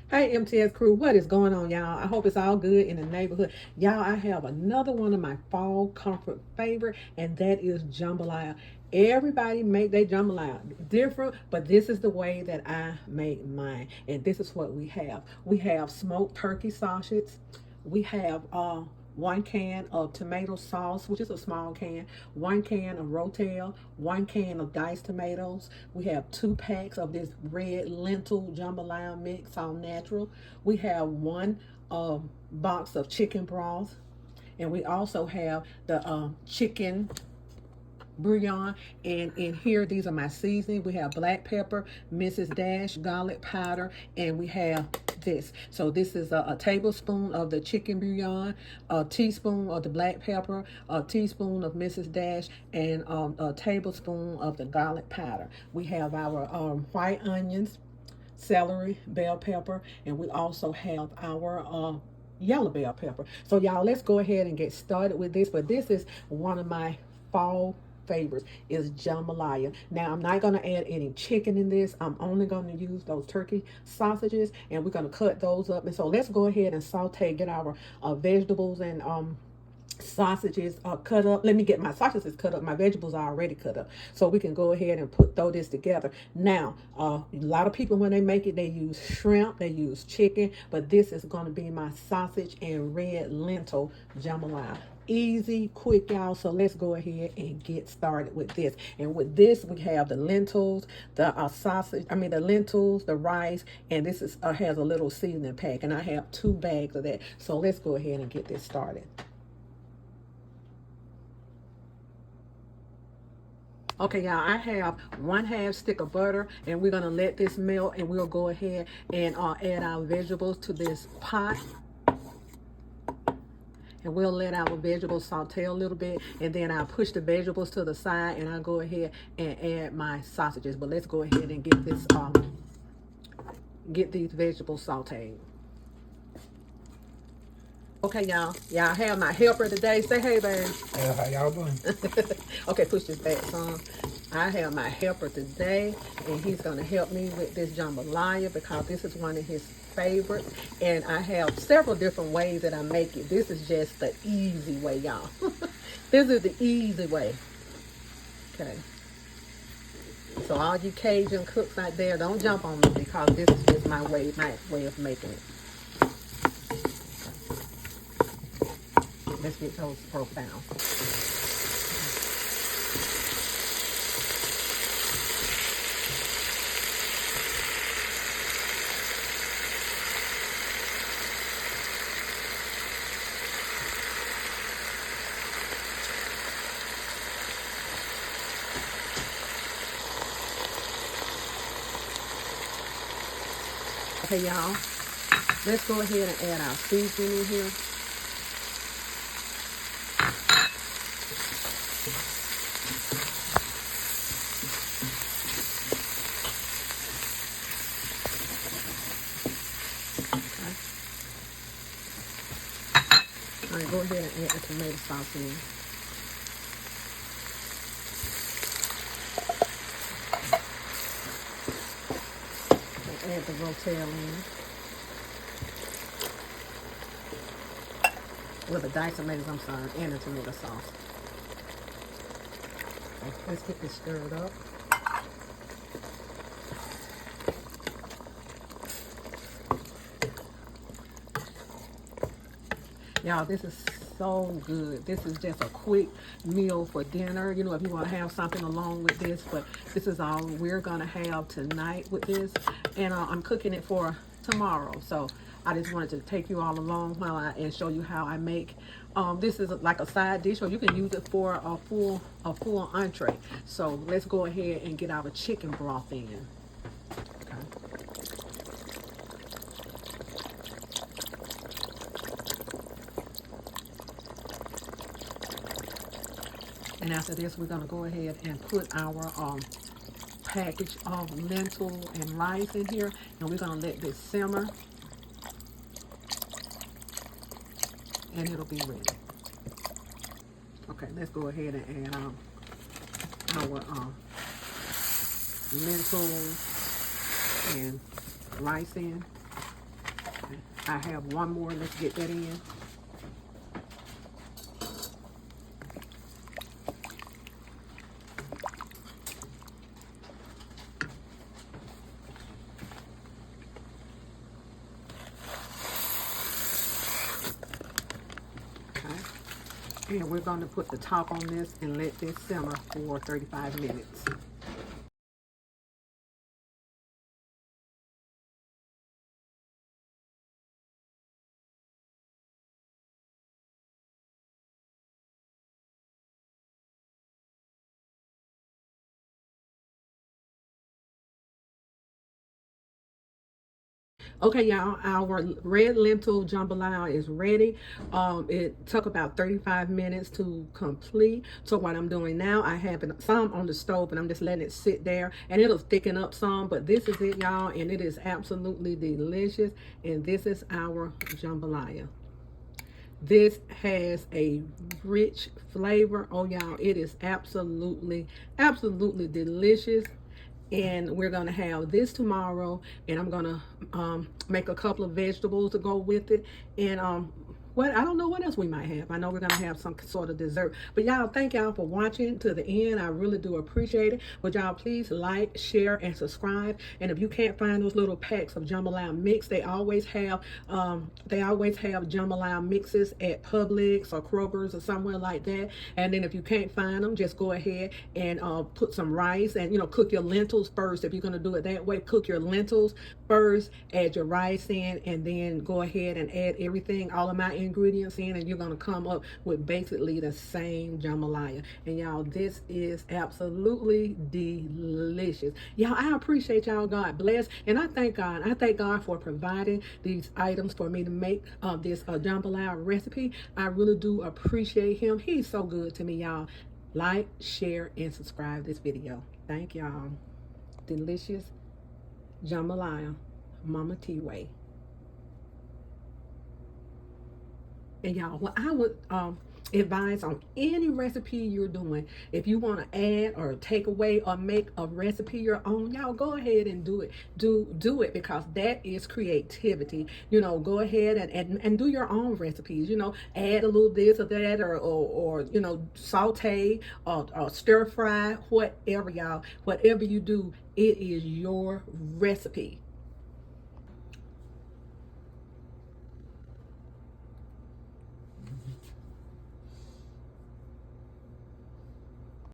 Hey, MTS crew, what is going on, y'all? I hope it's all good in the neighborhood. Y'all, I have another one of my fall comfort favorite, and that is jambalaya. Everybody make their jambalaya different, but this is the way that I make mine. And this is what we have. We have smoked turkey sausage. We have 1 can of tomato sauce, which is a small can, 1 can of Rotel, 1 can of diced tomatoes. We have 2 packs of this red lentil jambalaya mix, all natural. We have one box of chicken broth, and we also have the chicken bouillon. And in here, these are my seasoning. We have black pepper, Mrs. Dash, garlic powder, and we have this. So this is a tablespoon of the chicken bouillon, a teaspoon of the black pepper, a teaspoon of Mrs. Dash, and a tablespoon of the garlic powder. We have our white onions, celery, bell pepper, and we also have our yellow bell pepper. So y'all, let's go ahead and get started with this. But this is one of my fall favorites, is jambalaya. Now I'm not going to add any chicken in this. I'm only going to use those turkey sausages, and we're going to cut those up. And so let's go ahead and saute, get our vegetables and sausages cut up. Let me get my sausages cut up. My vegetables are already cut up, so we can go ahead and throw this together. Now a lot of people, when they make it, they use shrimp, they use chicken, but this is going to be my sausage and red lentil jambalaya. Easy, quick, y'all. So let's go ahead and get started with this. And with this, we have the lentils, the sausage, the lentils, the rice, and this is has a little seasoning pack, and I have 2 bags of that. So let's go ahead and get this started. Okay, y'all, I have 1/2 stick of butter, and we're gonna let this melt, and we'll go ahead and add our vegetables to this pot. And we'll let our vegetables saute a little bit, and then I'll push the vegetables to the side, and I'll go ahead and add my sausages. But let's go ahead and get these vegetables sauteed. Okay, y'all have my helper today. Say hey, babe. How y'all doing? Okay, push this back some. I have my helper today, and he's going to help me with this jambalaya because this is one of his favorites. And I have several different ways that I make it. This is just the easy way, y'all. This is the easy way. Okay. So all you Cajun cooks out there, don't jump on me because this is just my way of making it. Let's get those broke down. Okay, y'all, let's go ahead and add our seasoning in here. All right, go ahead and add the tomato sauce in. And add the Rotel in. With the diced tomatoes, and the tomato sauce. Okay, let's get this stirred up. Y'all, this is so good. This is just a quick meal for dinner. You know, if you want to have something along with this, but this is all we're going to have tonight with this. And I'm cooking it for tomorrow. So I just wanted to take you all along and show you how I make. This is like a side dish, or you can use it for a full entree. So let's go ahead and get our chicken broth in. Okay. And after this, we're going to go ahead and put our package of lentil and rice in here, and we're going to let this simmer, and it'll be ready. Okay, let's go ahead and add our lentils and rice in. I have one more. Let's get that in. Okay. And we're going to put the top on this and let this simmer for 35 minutes. Okay, y'all, our red lentil jambalaya is ready. It took about 35 minutes to complete. So what I'm doing now, I have some on the stove and I'm just letting it sit there and it'll thicken up some. But this is it, y'all, and it is absolutely delicious. And this is our jambalaya. This has a rich flavor. Oh, y'all, it is absolutely, absolutely delicious. And we're gonna have this tomorrow, and I'm gonna make a couple of vegetables to go with it, and what I don't know what else we might have. I know we're gonna have some sort of dessert. But y'all, thank y'all for watching to the end. I really do appreciate it. Would y'all please like, share, and subscribe? And if you can't find those little packs of jambalaya mix, they always have jambalaya mixes at Publix or Kroger's or somewhere like that. And then if you can't find them, just go ahead and put some rice and cook your lentils first. If you're gonna do it that way, cook your lentils first, add your rice in, and then go ahead and add everything, all of my ingredients in, and you're gonna come up with basically the same jambalaya. And y'all, this is absolutely delicious. Y'all, I appreciate y'all. God bless, and I thank God. I thank God for providing these items for me to make this jambalaya recipe. I really do appreciate him. He's so good to me, y'all. Like, share, and subscribe this video. Thank y'all. Delicious jambalaya, Mama T way. And y'all, what I would advise on any recipe you're doing, if you want to add or take away or make a recipe your own, y'all go ahead and do it. Do it, because that is creativity. Go ahead and do your own recipes. Add a little this or that, or saute or stir fry, whatever, y'all. Whatever you do, it is your recipe.